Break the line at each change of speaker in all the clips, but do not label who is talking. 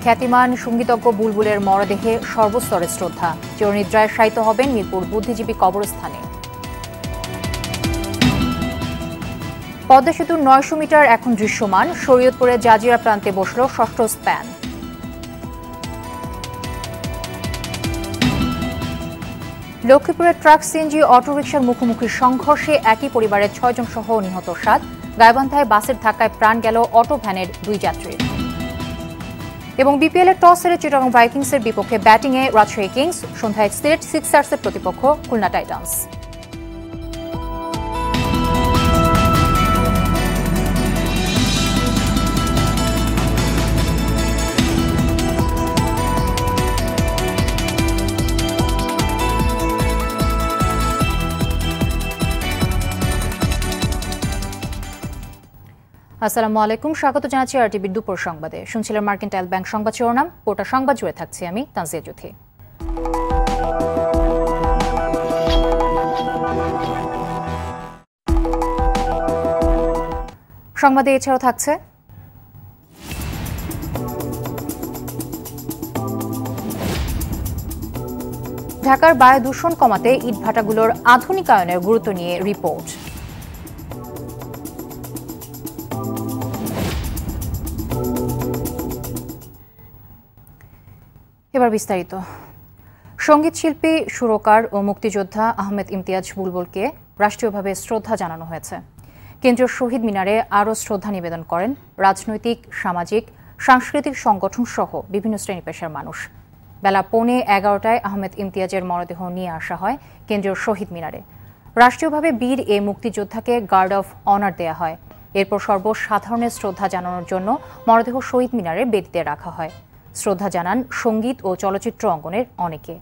খ্যাতিমান সঙ্গীতজ্ঞ বুলবুলের মরদেহে সর্বস্তরে শ্রদ্ধা। চিরনিদ্রায় শায়িত হবেন মিরপুর বুদ্ধিজীবী কবরস্থানে। পদ্মা সেতুর ৯০০ মিটার এখন দৃশ্যমান। শরীয়তপুরে জাজিরা প্রান্তে বসল ষষ্ঠ স্প্যান। লক্ষ্মীপুরের ট্রাক সিএনজি অটোরিকশার মুখোমুখি সংঘর্ষে একই পরিবারের ৬ জন সহ নিহত ৭। গাইবান্ধায় বাসের ধাক্কায় প্রাণ গেল অটো ভ্যানের ২ যাত্রীর। এবং বিপিএলের টস হেরে চিটাগং ভাইকিংসের বিপক্ষে ব্যাটিংয়ে রাজশাহী কিংস। সন্ধ্যায় সিলেট সিক্সার্সের প্রতিপক্ষ খুলনা টাইটান্স। আসসালামু আলাইকুম, স্বাগত জানাচ্ছি আরটিভির দুপুর সংবাদে। শুনছিলেন মার্কেন্টাইল ব্যাংক সংবাদ শিরোনাম। গোটা সংবাদ জুড়ে থাকছি আমি তানজিয়া জুথি। সংবাদে এছাড়াও থাকছে ঢাকার বায়ু দূষণ কমাতে ইটভাটাগুলোর আধুনিকায়নের গুরুত্ব নিয়ে রিপোর্ট। এবার বিস্তারিত। সঙ্গীত শিল্পী, সুরকার ও মুক্তিযোদ্ধা আহমেদ ইমতিয়াজ বুলবুলকে রাষ্ট্রীয়ভাবে শ্রদ্ধা জানানো হয়েছে। কেন্দ্রীয় শহীদ মিনারে আরও শ্রদ্ধা নিবেদন করেন রাজনৈতিক, সামাজিক, সাংস্কৃতিক সংগঠন সহ বিভিন্ন শ্রেণী পেশার মানুষ। বেলা 11:15টায় আহমেদ ইমতিয়াজের মরদেহ নিয়ে আসা হয় কেন্দ্রীয় শহীদ মিনারে। রাষ্ট্রীয়ভাবে বীর এ মুক্তিযোদ্ধাকে গার্ড অফ অনার দেয়া হয়। এরপর সর্বসাধারণের শ্রদ্ধা জানানোর জন্য মরদেহ শহীদ মিনারে বেদিতে রাখা হয়। শ্রদ্ধা জানান সঙ্গীত ও চলচ্চিত্র অঙ্গনের অনেকে।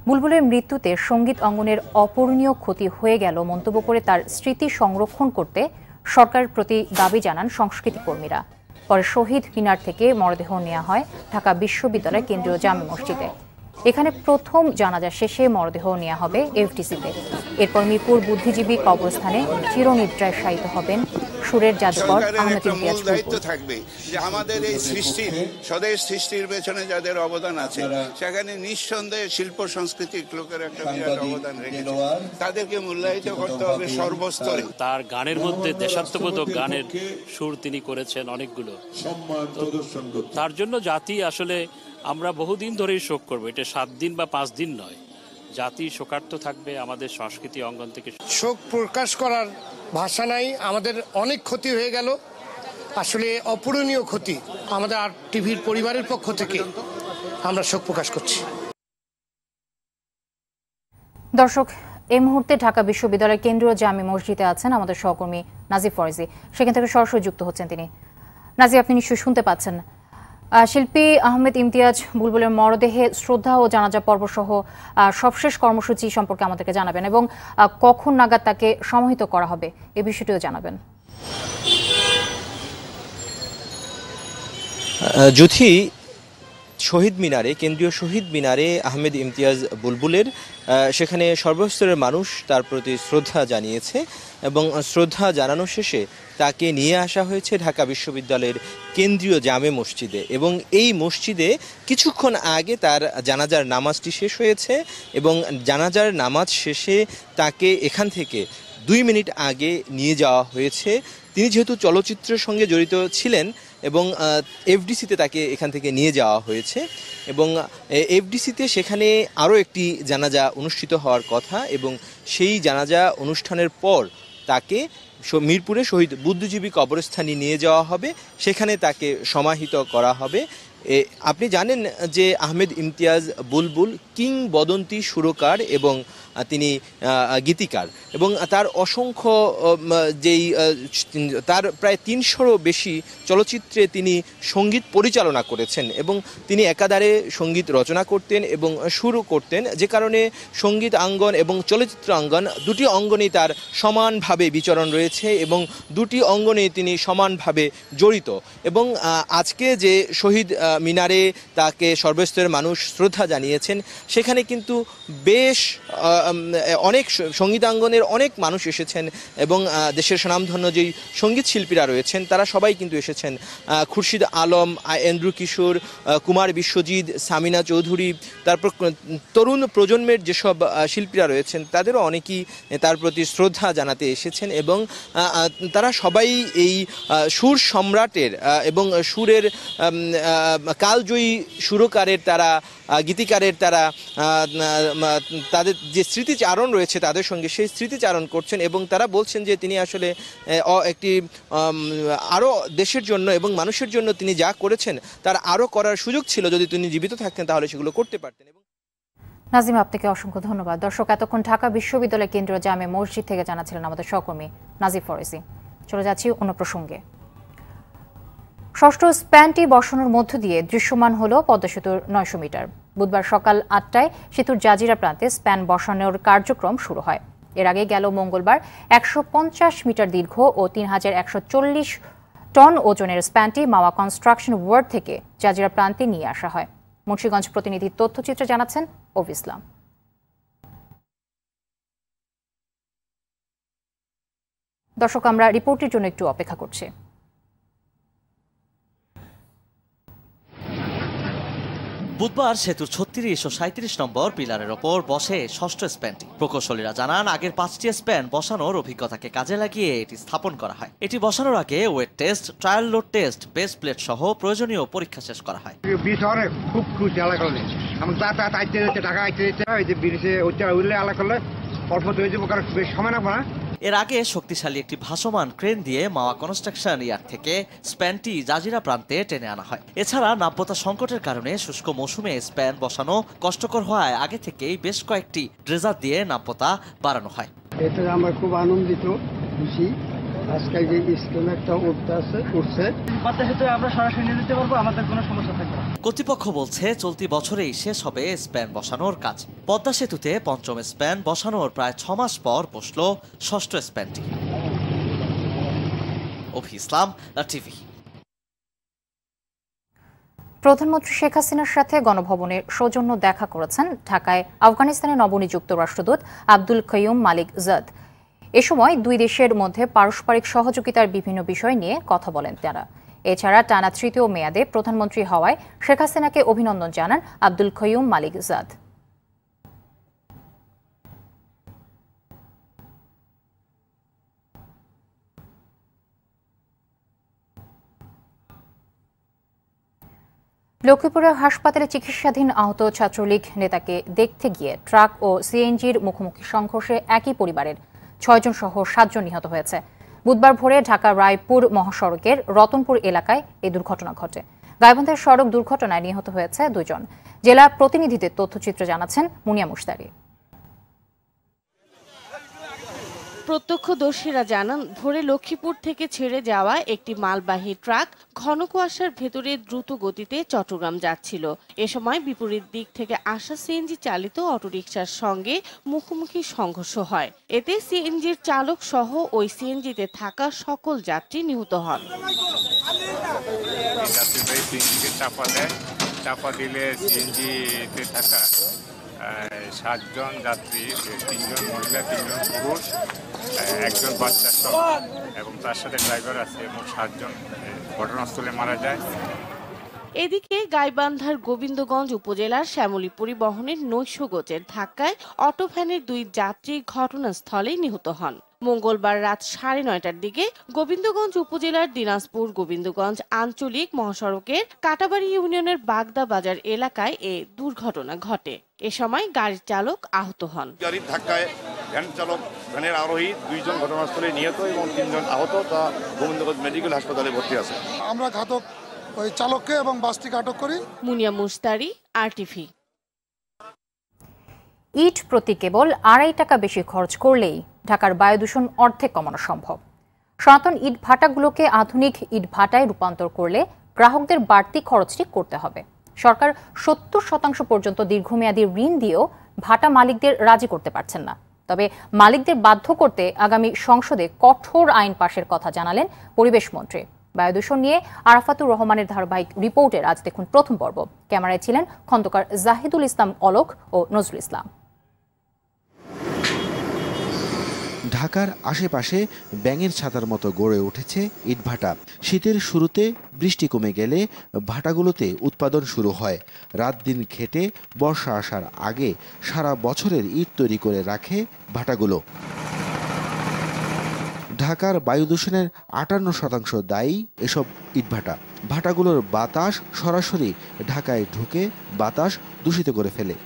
বুলবুলের মৃত্যুতে সঙ্গীত অঙ্গনের অপূরণীয় ক্ষতি হয়ে গেল মন্তব্য করে তার স্মৃতি সংরক্ষণ করতে সরকারের প্রতি দাবি জানান সংস্কৃতি কর্মীরা। পরে শহীদ মিনার থেকে মরদেহ নেওয়া হয় ঢাকা বিশ্ববিদ্যালয় কেন্দ্রীয় জামে মসজিদে। এখানে প্রথম জানাজা শেষে মরদেহ নেওয়া হবে এফডিসিতে। এরপর মিরপুর বুদ্ধিজীবী কবরস্থানে চিরনিদ্রায় শায়িত হবেন সুরের জাদুকর আহমেদ ইমতিয়াজ।
দায়িত্ব থাকবে যে আমাদের এই সৃষ্টির, স্বদেশ সৃষ্টির পেছনে যাদের অবদান আছে সেখানে নিঃসন্দেহে শিল্প সাংস্কৃতিক লোকের একটা বিরাট অবদান রেখেছে। তাদেরকে মূল্যায়িত করতে হবে সর্বস্তরে।
তার গানের মধ্যে দেশাত্মবোধক গানের সুর তিনি করেছেন অনেকগুলো। তার জন্য জাতি আসলে আমরা বহুদিন ধরেই শোক করবো। এটা 7 দিন বা 5 দিন নয়, জাতি শোকার্ত থাকবে। আমাদের সংস্কৃতি অঙ্গন থেকে
শোক প্রকাশ করার ভাষা নাই। আমাদের অনেক ক্ষতি হয়ে গেল, আসলে অপূরণীয় ক্ষতি। আমাদের আর টিভির পরিবারের পক্ষ থেকে আমরা শোক প্রকাশ করছি।
দর্শক, এই মুহূর্তে ঢাকা বিশ্ববিদ্যালয়ের কেন্দ্রীয় জামে মসজিদে আছেন আমাদের সহকর্মী নাজিব ফরজি। সেখান থেকে সরাসরি যুক্ত হচ্ছেন তিনি। নাজিব, আপনি নিশ্চয়ই শুনতে পাচ্ছেন। শিল্পী আহমেদ ইমতিয়াজ বুলবুলের মরদেহে শ্রদ্ধা ও জানাজা পর্ব সহ সবশেষ কর্মসূচি সম্পর্কে আমাদেরকে জানাবেন এবং কখন নাগাদ তাকে সমাহিত করা হবে এ বিষয়টিও জানাবেন।
যুথি, শহীদ মিনারে, কেন্দ্রীয় শহীদ মিনারে আহমেদ ইমতিয়াজ বুলবুলের সেখানে সর্বস্তরের মানুষ তার প্রতি শ্রদ্ধা জানিয়েছে এবং শ্রদ্ধা জানানো শেষে তাকে নিয়ে আসা হয়েছে ঢাকা বিশ্ববিদ্যালয়ের কেন্দ্রীয় জামে মসজিদে। এবং এই মসজিদে কিছুক্ষণ আগে তার জানাজার নামাজটি শেষ হয়েছে এবং জানাজার নামাজ শেষে তাকে এখান থেকে 2 মিনিট আগে নিয়ে যাওয়া হয়েছে। তিনি যেহেতু চলচ্চিত্রের সঙ্গে জড়িত ছিলেন এবং এফডিসিতে তাকে এখান থেকে নিয়ে যাওয়া হয়েছে এবং এফডিসিতে সেখানে আরও একটি জানাজা অনুষ্ঠিত হওয়ার কথা এবং সেই জানাজা অনুষ্ঠানের পর তাকে মিরপুরে শহীদ বুদ্ধিজীবী কবরস্থানে নিয়ে যাওয়া হবে, সেখানে তাকে সমাহিত করা হবে। আপনি জানেন যে আহমেদ ইমতিয়াজ বুলবুল কিংবদন্তি সুরকার এবং তিনি গীতিকার এবং তার অসংখ্য তার প্রায় 300-রও বেশি চলচ্চিত্রে তিনি সঙ্গীত পরিচালনা করেছেন এবং তিনি একাধারে সঙ্গীত রচনা করতেন এবং সুরও করতেন, যে কারণে সঙ্গীত অঙ্গন এবং চলচ্চিত্র অঙ্গন দুটি অঙ্গনেই তার সমানভাবে বিচরণ রয়েছে এবং দুটি অঙ্গনেই তিনি সমানভাবে জড়িত। এবং আজকে যে শহীদ মিনারে তাকে সর্বস্তরের মানুষ শ্রদ্ধা জানিয়েছেন, সেখানে কিন্তু বেশ অনেক সঙ্গীতাঙ্গনের অনেক মানুষ এসেছেন এবং দেশের স্বনামধন্য যেই সঙ্গীত শিল্পীরা রয়েছেন তারা সবাই কিন্তু এসেছেন। খুরশিদ আলম, এন্ড্রু কিশোর, কুমার বিশ্বজিৎ, সামিনা চৌধুরী, তারপর তরুণ প্রজন্মের যেসব শিল্পীরা রয়েছেন তাদেরও অনেকেই তার প্রতি শ্রদ্ধা জানাতে এসেছেন এবং তারা সবাই এই সুর সম্রাটের এবং সুরের কালজয়ী সুরকারের তারা গীতিকারের তারা তাদের যে স্মৃতিচারণ রয়েছে তাদের সঙ্গে সেই স্মৃতিচারণ করছেন এবং তারা বলছেন যে তিনি আসলে একটি আরও দেশের জন্য এবং মানুষের জন্য তিনি যা করেছেন তার আরও করার সুযোগ ছিল, যদি তিনি জীবিত থাকতেন তাহলে সেগুলো করতে পারতেন।
নাজিম, আপনাকে অসংখ্য ধন্যবাদ। দর্শক, এতক্ষণ ঢাকা বিশ্ববিদ্যালয় কেন্দ্রীয় জামে মসজিদ থেকে জানাচ্ছিলেন আমাদের সহকর্মী নাজিব ফরেজি। চলে যাচ্ছি অন্য প্রসঙ্গে। ষষ্ঠ স্প্যানটি বসানোর মধ্য দিয়ে দৃশ্যমান হল পদ্মা সেতুর ৯০০ মিটার। বুধবার সকাল ৮টায় সেতুর জাজিরা প্রান্তে স্প্যান বসানোর কার্যক্রম শুরু হয়। এর আগে গেল মঙ্গলবার ১৫০ মিটার দীর্ঘ ও ৩১৪০ টন ওজনের স্প্যানটি মাওয়া কনস্ট্রাকশন ওয়ার্ড থেকে জাজিরা প্রান্তে নিয়ে আসা হয়। মুন্সিগঞ্জ প্রতিনিধির তথ্যচিত্রে জানাচ্ছেন অভি ইসলাম। দর্শক, আমরা রিপোর্টের জন্য একটু অপেক্ষা করছি।
বুধবার সেতুর ৩৬ ও ৩৭ নম্বর পিলারের ওপর বসে ষষ্ঠ স্প্যানটি। প্রকৌশলীরা জানান, আগের ৫টি স্প্যান বসানোর অভিজ্ঞতাকে কাজে লাগিয়ে এটি স্থাপন করা হয়। এটি বসানোর আগে weight test, trial load test, base plate সহ প্রয়োজনীয় পরীক্ষা শেষ করা হয়।
খুব খুশি এলাকা হলে যাতায়াত আইতে টাকা আইতে ব্রিজে উঠলে এলাকা হলে অল্প হয়ে যাবো, কারণ বেশ সময় লাগবে না।
এর আগে শক্তিশালী একটি ভাসমান ক্রেন দিয়ে মাওয়া কনস্ট্রাকশন ইয়ার্ড থেকে স্প্যানটি জাজিরা প্রান্তে টেনে আনা হয়। এছাড়া নাব্যতা সংকটের কারণে শুষ্ক মৌসুমে স্প্যান বসানো কষ্টকর হওয়ায় আগে থেকেই বেশ কয়েকটি ড্রেজার দিয়ে নাব্যতা বাড়ানো হয়।
এতে আমরা খুব আনন্দিত, খুশি। আজকে যে স্কিম একটা উঠছে, আমরা সরাসরি নিয়ে যেতে পারবো, আমাদের কোনো সমস্যা থাকবে না।
কর্তৃপক্ষ বলছে চলতি বছরেই শেষ হবে স্প্যান বসানোর কাজ। পদ্মা সেতুতে পঞ্চম স্প্যান বসানোর প্রায় ৬ মাস পর বসল ষষ্ঠ স্প্যানটি। অভি ইসলাম, টিভি।
প্রধানমন্ত্রী শেখ হাসিনার সাথে গণভবনে সৌজন্য দেখা করেছেন ঢাকায় আফগানিস্তানের নবনিযুক্ত রাষ্ট্রদূত আব্দুল কয়ুম মালিক জাদ। এ সময় দুই দেশের মধ্যে পারস্পরিক সহযোগিতার বিভিন্ন বিষয় নিয়ে কথা বলেন তারা। এছাড়া টানা তৃতীয় মেয়াদে প্রধানমন্ত্রী হওয়ায় শেখ হাসিনাকে অভিনন্দন জানান আব্দুল কয়ুম মালিক জাদ। লক্ষ্মীপুরের হাসপাতালে চিকিৎসাধীন আহত ছাত্রলীগ নেতাকে দেখতে গিয়ে ট্রাক ও সিএনজির মুখোমুখি সংঘর্ষে একই পরিবারের ৬ জন সহ ৭ জন নিহত হয়েছে। বুধবার ভোরে ঢাকা রায়পুর মহাসড়কের রতনপুর এলাকায় এই দুর্ঘটনা ঘটে। গাইবান্ধার সড়ক দুর্ঘটনায় নিহত হয়েছে ২ জন। জেলা প্রতিনিধিদের তথ্যচিত্রে জানাচ্ছেন মুনিয়া মুশতারি।
প্রত্যক্ষদর্শীরা জানান, ভোরে লক্ষ্মীপুর থেকে ছেড়ে যাওয়া একটি মালবাহী ট্রাক ঘন কুয়াশার ভেতরে দ্রুত গতিতে চট্টগ্রাম যাচ্ছিল। এ সময় বিপরীত দিক থেকে আসা সিএনজি চালিত অটোরিকশার সঙ্গে মুখোমুখি সংঘর্ষ হয়। এতে সিএনজির চালক সহ ওই সিএনজিতে থাকা সকল যাত্রী নিহত হন।
চাপা দিলে সিএনজিতে থাকা 7 জন যাত্রী, 3 জন মহিলা, 3 জন পুরুষ, 1 জন বাচ্চা সহ এবং তার সাথে ড্রাইভার আছে, মোট 7 জন ঘটনাস্থলে মারা যায়।
এদিকে গাইবান্ধার গোবিন্দগঞ্জ উপজেলার শ্যামলী পরিবহনের নৈশগোচের ধাক্কায় অটোভ্যানের 2 যাত্রী ঘটনাস্থলেই নিহত হন। মঙ্গলবার রাত 9:30টার দিকে গোবিন্দগঞ্জ উপজেলার দিনাজপুর গোবিন্দগঞ্জ আঞ্চলিক মহাসড়কের কাটাবাড়ি ইউনিয়নের বাগদা বাজার এলাকায় এ দুর্ঘটনা ঘটে। এ সময় গাড়ির চালক আহত হন।
গাড়ির ধাক্কায় ভ্যান চালক, ভ্যানের আরোহী 2 জন ঘটনাস্থলে নিহত এবং 3 জন আহত, তা গোবিন্দগঞ্জ মেডিকেল হাসপাতালে ভর্তি আছে।
আমরা ঘাতক ওই চালককে এবং বাসটিকে আটক করি।
মুনিয়া মুশতারি, আরটিভি।
ইট প্রতি কেবল 2.5 টাকা বেশি খরচ করলেই ঢাকার বায়ু দূষণ অর্ধেক কমানো সম্ভব। সনাতন ইট ভাটাগুলোকে আধুনিক ইট ভাটায় রূপান্তর করলে গ্রাহকদের বাড়তি খরচটি করতে হবে। সরকার 70% পর্যন্ত দীর্ঘমেয়াদী ঋণ দিয়েও ভাটা মালিকদের রাজি করতে পারছেন না। তবে মালিকদের বাধ্য করতে আগামী সংসদে কঠোর আইন পাশের কথা জানালেন পরিবেশ মন্ত্রী। বায়ু দূষণ নিয়ে আরাফাতুর রহমানের ধারাবাহিক রিপোর্টের আজ দেখুন প্রথম পর্ব। ক্যামেরায় ছিলেন খন্দকার জাহিদুল ইসলাম অলোক ও নজরুল ইসলাম।
ঢাকার আশেপাশে ব্যাঙের ছাতার মতো গড়ে উঠেছে ইটভাটা। শীতের শুরুতে বৃষ্টি কমে গেলে ভাটাগুলোতে উৎপাদন শুরু হয়। রাত দিন খেটে বর্ষা আসার আগে সারা বছরের ইট তৈরি করে রাখে ভাটাগুলো। ঢাকার বায়ু দূষণের ৫৮% দায়ী এসব ইটভাটা। ভাটাগুলোর বাতাস সরাসরি ঢাকায় ঢুকে বাতাস দূষিত করে ফেলে।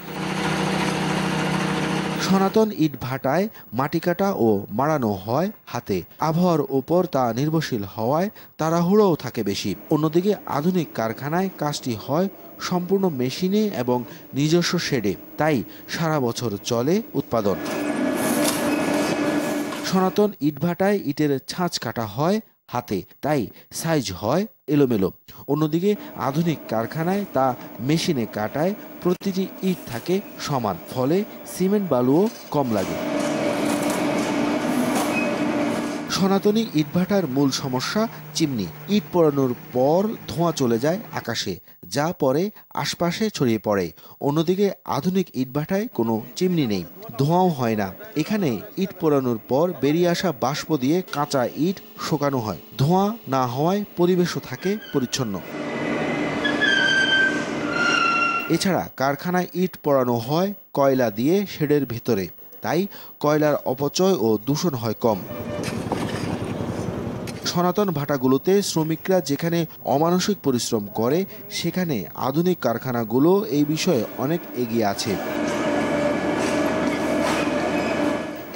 সনাতন ইট ভাটায় মাটি কাটা ও মাড়ানো হয় হাতে। আবহাওয়ার ওপর তা নির্ভরশীল হওয়ায় তাড়াহুড়োও থাকে বেশি। অন্যদিকে আধুনিক কারখানায় কাজটি হয় সম্পূর্ণ মেশিনে এবং নিজস্ব শেডে, তাই সারা বছর চলে উৎপাদন। সনাতন ইটভাটায় ইটের ছাঁচ কাটা হয় হাতে, তাই সাইজ হয় এলোমেলো। অন্যদিকে আধুনিক কারখানায় তা মেশিনে কাটায় প্রতিটি ইট থাকে সমান, ফলে সিমেন্ট বালুও কম লাগে। সনাতনী ইটভাটার মূল সমস্যা চিমনি। ইট পোড়ানোর পর ধোঁয়া চলে যায় আকাশে, যা পরে আশপাশে ছড়িয়ে পড়ে। অন্যদিকে আধুনিক ইটভাটায় কোনো চিমনি নেই, ধোঁয়াও হয় না। এখানে ইট পোড়ানোর পর বেরিয়ে আসা বাষ্প দিয়ে কাঁচা ইট শুকানো হয়। ধোঁয়া না হওয়ায় পরিবেশও থাকে পরিচ্ছন্ন। এছাড়া কারখানায় ইট পোড়ানো হয় কয়লা দিয়ে শেডের ভেতরে, তাই কয়লার অপচয় ও দূষণ হয় কম। সনাতন ভাটাগুলোতে শ্রমিকরা যেখানে অমানসিক পরিশ্রম করে, সেখানে আধুনিক কারখানাগুলো এই বিষয়ে অনেক এগিয়ে আছে।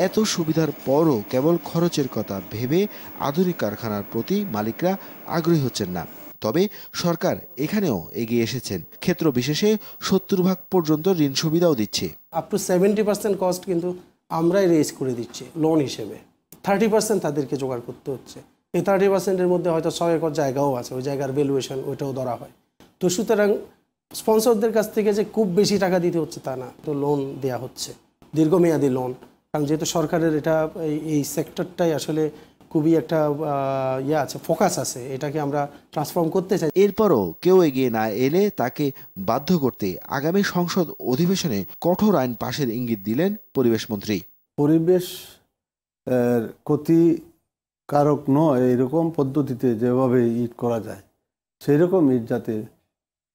এত সুবিধার পরও কেবল খরচের কথা ভেবে আধুনিক কারখানার প্রতি মালিকরা আগ্রহী হচ্ছেন না। তবে সরকার এখানেও এগিয়ে এসেছেন। ক্ষেত্র বিশেষে 70% পর্যন্ত ঋণ সুবিধাও দিচ্ছে।
আপ টু 70% কস্ট কিন্তু আমরাই রেজ করে দিচ্ছি লোন হিসেবে। 30% তাদেরকে জোগাড় করতে হচ্ছে। এই 30%-এর মধ্যে হয়তো 6 একর জায়গাও আছে, ওই জায়গার ভ্যালুয়েশন ওইটাও ধরা হয়। তো সুতরাং স্পন্সরদের কাছ থেকে যে খুব বেশি টাকা দিতে হচ্ছে তা না, তো লোন দেওয়া হচ্ছে, দীর্ঘমেয়াদী লোন। কারণ যেহেতু সরকারের এটা এই সেক্টরটাই আসলে খুবই একটা আছে, ফোকাস আছে, এটাকে আমরা ট্রান্সফর্ম করতে চাই।
এরপরও কেউ এগিয়ে না এলে তাকে বাধ্য করতে আগামী সংসদ অধিবেশনে কঠোর আইন পাশের ইঙ্গিত দিলেন পরিবেশ মন্ত্রী।
পরিবেশ ক্ষতিকারক নয় এরকম পদ্ধতিতে যেভাবে ইট করা যায় সেই রকম ইট যাতে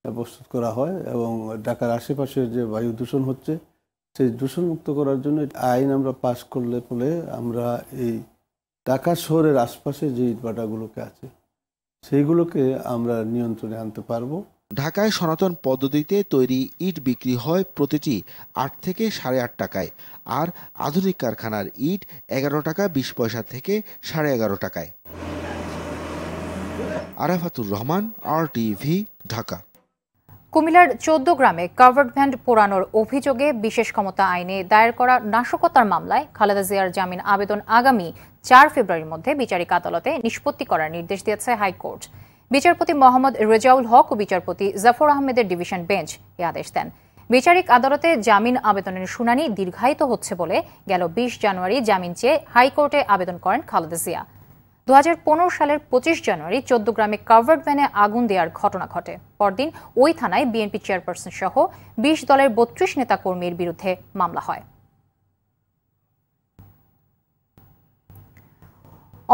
প্রস্তুত করা হয়, এবং ঢাকার আশেপাশের যে বায়ু দূষণ হচ্ছে সেই দূষণমুক্ত করার জন্য আইন আমরা পাশ করলে ফলে আমরা এই ঢাকা শহরের আশপাশে যে ইটভাটাগুলোকে আছে সেইগুলোকে আমরা নিয়ন্ত্রণে আনতে পারবো।
ঢাকায় সনাতন পদ্ধতিতে তৈরি ইট বিক্রি হয় প্রতিটি 8 থেকে 8.5 টাকায়, আর আধুনিক কারখানার ইট 11 টাকা 20 পয়সা থেকে 11.5 টাকায়। আরাফাতুর রহমান, RTV, ঢাকা।
কুমিল্লার 14 গ্রামে কাভার্ড ভ্যান পোড়ানোর অভিযোগে বিশেষ ক্ষমতা আইনে দায়ের করা নাশকতার মামলায় খালেদা জিয়ার জামিন আবেদন আগামী 4 ফেব্রুয়ারির মধ্যে বিচারিক আদালতে নিষ্পত্তি করার নির্দেশ দিয়েছে হাইকোর্ট। বিচারপতি মোহাম্মদ রেজাউল হক ও বিচারপতি জাফর আহমেদের ডিভিশন বেঞ্চ এ আদেশ দেন। বিচারিক আদালতে জামিন আবেদনের শুনানি দীর্ঘায়িত হচ্ছে বলে গেল 20 জানুয়ারি জামিন চেয়ে হাইকোর্টে আবেদন করেন খালেদা জিয়া। 2015 সালের 25 জানুয়ারি 14 গ্রামে কাভার্ড ভ্যানে আগুন দেওয়ার ঘটনা ঘটে। পরদিন ওই থানায় বিএনপি চেয়ারপারসন সহ 20 দলের 32 নেতাকর্মীর বিরুদ্ধে মামলা হয়।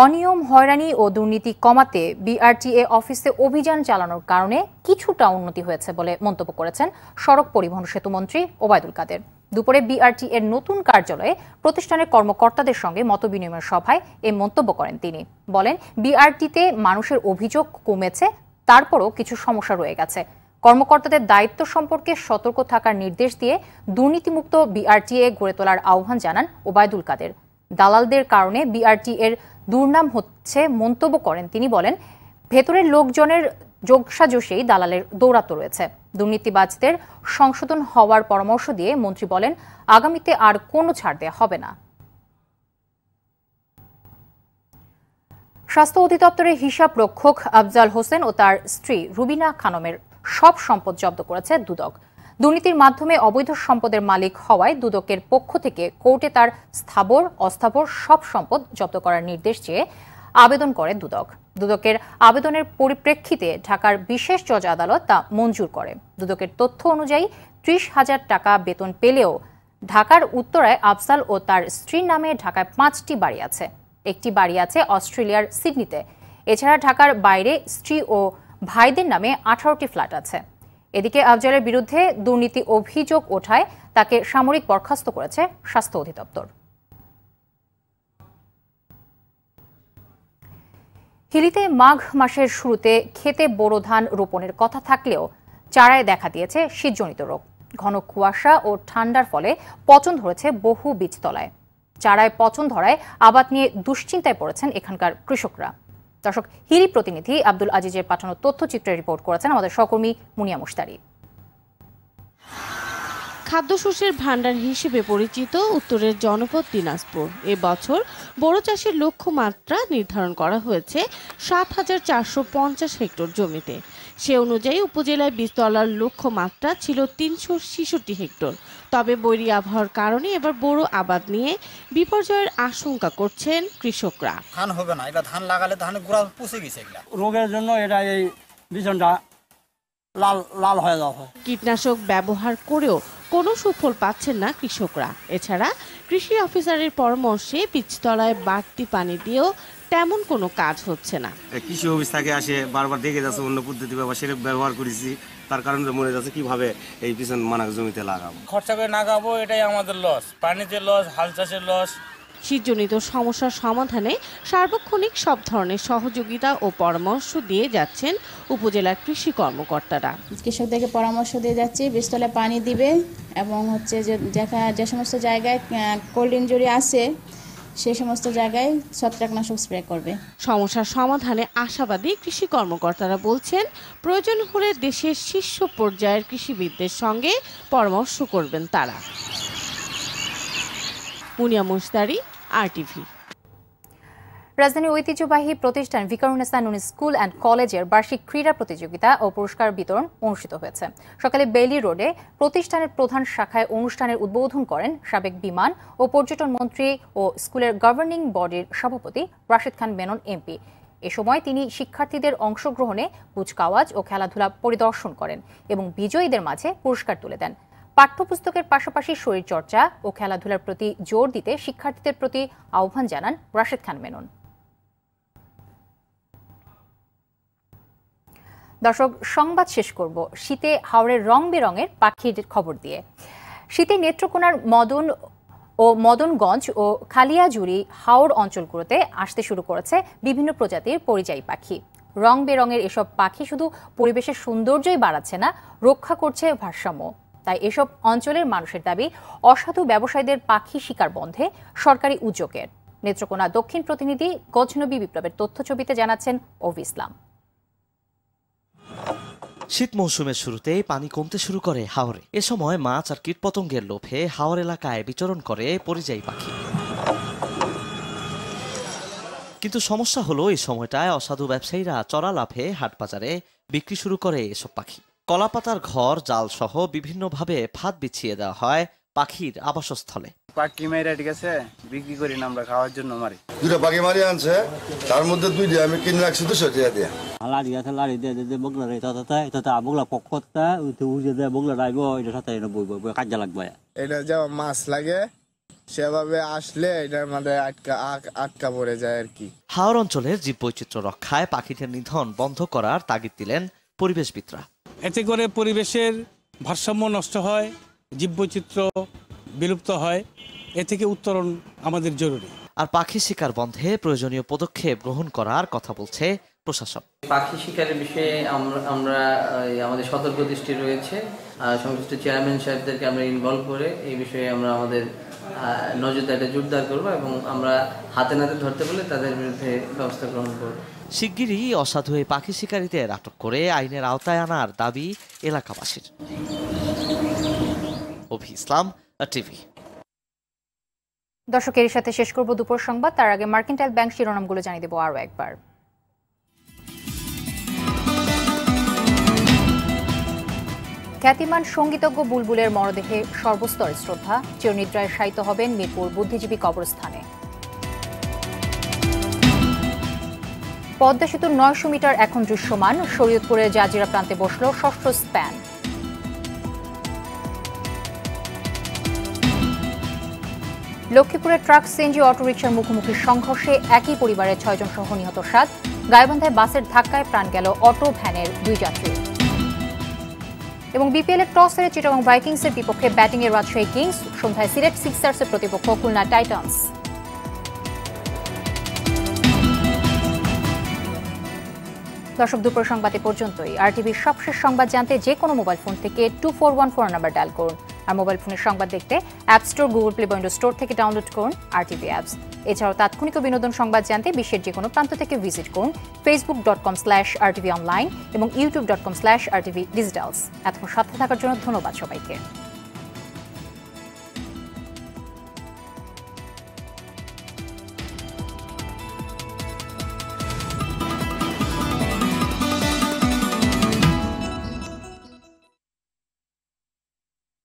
অনিয়ম, হয়রানি ও দুর্নীতি কমাতে বিআরটিএ অফিসে অভিযান চালানোর কারণে কিছুটা উন্নতি হয়েছে বলে মন্তব্য করেছেন সড়ক পরিবহন সেতুমন্ত্রী ওবায়দুল কাদের। দুপুরে বিআরটিএর নতুন কার্যালয়ে প্রতিষ্ঠানের কর্মকর্তাদের সঙ্গে মতবিনিময় সভায় এ মন্তব্য করেন তিনি। বলেন, বিআরটিতে মানুষের অভিযোগ কমেছে, তারপরও কিছু সমস্যা রয়ে গেছে। কর্মকর্তাদের দায়িত্ব সম্পর্কে সতর্ক থাকার নির্দেশ দিয়ে দুর্নীতিমুক্ত বিআরটিএ গড়ে তোলার আহ্বান জানান ওবায়দুল কাদের। দালালদের কারণে বিআরটিএর দুর্নাম হচ্ছে মন্তব্য করেন তিনি। বলেন, ভেতরের লোকজনের যোগসাজশেই দালালের দৌরাত্ম্য রয়েছে। দুর্নীতিবাজদের সংশোধন হওয়ার পরামর্শ দিয়ে মন্ত্রী বলেন, আগামীতে আর কোনো ছাড় দেওয়া হবে না। স্বাস্থ্য অধিদপ্তরের হিসাব রক্ষক আফজাল হোসেন ও তার স্ত্রী রুবিনা খানমের সব সম্পদ জব্দ করেছে দুদক। দুর্নীতির মাধ্যমে অবৈধ সম্পদের মালিক হওয়ায় দুদকের পক্ষ থেকে কোর্টে তার স্থাবর অস্থাবর সব সম্পদ জব্দ করার নির্দেশ চেয়ে আবেদন করে দুদক। দুদকের আবেদনের পরিপ্রেক্ষিতে ঢাকার বিশেষ জজ আদালত তা মঞ্জুর করে। দুদকের তথ্য অনুযায়ী 30,000 টাকা বেতন পেলেও ঢাকার উত্তরায় আফজাল ও তার স্ত্রীর নামে ঢাকায় 5টি বাড়ি আছে। একটি বাড়ি আছে অস্ট্রেলিয়ার সিডনিতে। এছাড়া ঢাকার বাইরে স্ত্রী ও ভাইদের নামে 18টি ফ্ল্যাট আছে। এদিকে আফজালের বিরুদ্ধে দুর্নীতি অভিযোগ ওঠায় তাকে সামরিক বরখাস্ত করেছে স্বাস্থ্য অধিদপ্তর। হিলিতে মাঘ মাসের শুরুতে ক্ষেতে বোরো ধান রোপণের কথা থাকলেও চারায় দেখা দিয়েছে শীতজনিত রোগ। ঘন কুয়াশা ও ঠান্ডার ফলে পচন ধরেছে বহু বীজতলায়। চারায় পচন ধরায় আবাদ নিয়ে দুশ্চিন্তায় পড়েছেন এখানকার কৃষকরা। দর্শক, হিলি প্রতিনিধি আব্দুল আজিজের পাঠানো তথ্যচিত্রে রিপোর্ট করেছেন আমাদের সহকর্মী মুনিয়া মুশতারি।
খাদ্যশস্যের ভাণ্ডার হিসেবে পরিচিত উত্তরের জনপদ দিনাজপুর এবছর বোরো চাষের লক্ষ্যমাত্রা নির্ধারণ করা হয়েছে 7,450 হেক্টর জমিতে। সে অনুযায়ী উপজেলায় বীজতলার লক্ষ্যমাত্রা ছিল 366 হেক্টর। তবে বৈরী আবহাওয়ার কারণে এবার বোরো আবাদ নিয়ে বিপর্যয়ের আশঙ্কা করছেন কৃষকরা।
ধান হবে না, এটা ধান লাগালে ধানের গোড়া পচে গেছে।
রোগের জন্য এটা এই বিছনটা লাল লাল হয়ে যাওয়া হয়।
কীটনাশক ব্যবহার করেও কোনো সুফল পাচ্ছেন না কৃষকরা। এছাড়া কৃষি অফিসারের পরামর্শে বীজতলায় বাড়তি পানি দিয়েও তেমন কোনো কাজ হচ্ছে না।
কৃষি অফিস থেকে আসে বারবার দেখে যাচ্ছে অন্য পদ্ধতি ব্যবহার করেছি, তার কারণে মনে যাচ্ছে কিভাবে এই পিছন মানা জমিতে লাগাবো।
খরচা করে লাগাবো, এটাই আমাদের লস। পানিতে লস, হাল চাষের লস।
শীতজনিত সমস্যার সমাধানে সার্বক্ষণিক সব ধরনের সহযোগিতা ও পরামর্শ দিয়ে যাচ্ছেন উপজেলার কৃষি কর্মকর্তারা।
কৃষকদেরকে পরামর্শ দিয়ে যাচ্ছি বীজতলায় পানি দিবে এবং হচ্ছে যে সমস্ত জায়গায় কোল্ড ইনজুরি আছে সেই সমস্ত জায়গায় ছত্রাকনাশক স্প্রে করবে।
সমস্যার সমাধানে আশাবাদী কৃষি কর্মকর্তারা বলছেন, প্রয়োজন হলে দেশের শীর্ষ পর্যায়ের কৃষিবিদদের সঙ্গে পরামর্শ করবেন তারা। মুনিয়া মুশতারি, RTV।
রাজধানীর ঐতিহ্যবাহী প্রতিষ্ঠান ভিকারুন্নেসা নূন স্কুল অ্যান্ড কলেজের বার্ষিক ক্রীড়া প্রতিযোগিতা ও পুরস্কার বিতরণ অনুষ্ঠিত হয়েছে। সকালে বেইলি রোডে প্রতিষ্ঠানের প্রধান শাখায় অনুষ্ঠানের উদ্বোধন করেন সাবেক বিমান ও পর্যটন মন্ত্রী ও স্কুলের গভর্নিং বডির সভাপতি রাশেদ খান মেনন MP। এ সময় তিনি শিক্ষার্থীদের অংশগ্রহণে কুচকাওয়াজ ও খেলাধুলা পরিদর্শন করেন এবং বিজয়ীদের মাঝে পুরস্কার তুলে দেন। পাঠ্যপুস্তকের পাশাপাশি শরীরচর্চা ও খেলাধুলার প্রতি জোর দিতে শিক্ষার্থীদের প্রতি আহ্বান জানান রাশেদ খান মেনন। দর্শক, সংবাদ শেষ করব শীতে হাওরের রং বেরঙের পাখির খবর দিয়ে। শীতে নেত্রকোনার মদনগঞ্জ ও খালিয়াজুড়ি হাওর অঞ্চলগুলোতে আসতে শুরু করেছে বিভিন্ন প্রজাতির পরিযায়ী পাখি। রং বেরঙের এসব পাখি শুধু পরিবেশের সৌন্দর্যই বাড়াচ্ছে না, রক্ষা করছে ভারসাম্য। তাই এসব অঞ্চলের মানুষের দাবি অসাধু ব্যবসায়ীদের পাখি শিকার বন্ধে সরকারি উদ্যোগের। নেত্রকোনা দক্ষিণ প্রতিনিধি গজনবী বিপ্লবের তথ্যছবিতে জানাচ্ছেন অভি ইসলাম।
শীত মৌসুমের শুরুতেই পানি কমতে শুরু করে হাওরে। এ সময় মাছ আর কীটপতঙ্গের লোভে হাওর এলাকায় বিচরণ করে পরিযায়ী পাখি। কিন্তু সমস্যা হলো এই সময়টায় অসাধু ব্যবসায়ীরা চড়া লাভে হাটবাজারে বিক্রি শুরু করে এসব পাখি। কলাপাতার ঘর, জাল সহ বিভিন্নভাবে ফাঁদ বিছিয়ে দেওয়া হয় পাখির আবাসস্থলে।
পাখি মেরে ঠিক আছে বিক্রি করি না, আমরা খাওয়ার জন্য মারি।
দুটো পাখি মারি আনছে, তার মধ্যে দুইটা আমি কিনে রাখছি 200 টাকা দিয়ে।
লাড়ি আছে, লাড়ি দিয়ে বগলা রে তাতে বগলা পক্কতা উঠে দিয়ে বগলা রাইব, এটা সাথে বই কাজে লাগবে।
এটা যেমন মাছ লাগে সেভাবে আসলে এটার মধ্যে আটকা পড়ে যায় আর কি।
হাওর অঞ্চলের জীববৈচিত্র্য রক্ষায় পাখিদের নিধন বন্ধ করার তাগিদ দিলেন পরিবেশবিদরা।
এতে করে পরিবেশের ভারসাম্য নষ্ট হয়, জীববৈচিত্র্য বিলুপ্ত হয়। এ থেকে উত্তরণ আমাদের জরুরি।
আর পাখি শিকার বন্ধে প্রয়োজনীয় পদক্ষেপ গ্রহণ করার কথা বলছে প্রশাসন।
পাখি শিকারের বিষয়ে আমরা আমাদের সতর্ক দৃষ্টি রয়েছে। সংশ্লিষ্ট চেয়ারম্যান সাহেবদেরকে আমরা ইনভলভ করে এই বিষয়ে আমরা আমাদের নজরদারিটা জোরদার করব এবং আমরা হাতে নাতে ধরতে বলে তাদের বিরুদ্ধে ব্যবস্থা গ্রহণ করব।
শিগগিরই অসাধু এই পাখি শিকারীদের আটক করে আইনের আওতায় আনার দাবি এলাকাবাসীর। অভি ইসলাম, RTV।
দর্শক, এর সাথে শেষ করব দুপুর সংবাদ। তার আগে মার্কেন্টাইল ব্যাংক শিরোনামগুলো জানিয়ে দেব আরও একবার। খ্যাতিমান সঙ্গীতজ্ঞ বুলবুলের মরদেহে সর্বস্তরের শ্রদ্ধা। চিরনিদ্রায় শায়িত হবেন মিরপুর বুদ্ধিজীবী কবরস্থানে। পদ্মা সেতুর 900 মিটার এখন দৃশ্যমান। শরীয়তপুরের জাজিরা প্রান্তে বসল ষষ্ঠ স্প্যান। লক্ষ্মীপুরের ট্রাক সিএনজি অটোরিকশার মুখোমুখি সংঘর্ষে একই পরিবারের 6 জন সহ নিহত 7। গাইবান্ধায় বাসের ধাক্কায় প্রাণ গেল অটো ভ্যানের 2 যাত্রী। এবং বিপিএলের টস হেরে চিটাগং ভাইকিংসের বিপক্ষে ব্যাটিংয়ে রাজশাহী কিংস। সন্ধ্যায় সিলেট সিক্সার্সের প্রতিপক্ষ খুলনা টাইটান্স। দর্শক, দুপুর সংবাদ এ পর্যন্তই। আরটিভির সবশেষ সংবাদ জানতে যে কোনো মোবাইল ফোন থেকে 2414 নাম্বার ডায়াল করুন। আর মোবাইল ফোনের সংবাদ দেখতে অ্যাপ স্টোর, গুগল প্লে বা উইন্ডোজ স্টোর থেকে ডাউনলোড করুন আরটিভি অ্যাপস। এছাড়াও তাৎক্ষণিক বিনোদন সংবাদ জানতে বিশ্বের যে কোনো প্রান্ত থেকে ভিজিট করুন facebook.com/rtvonline এবং youtube.com/rtvdigitals। এতক্ষণ সাথে থাকার জন্য ধন্যবাদ সবাইকে।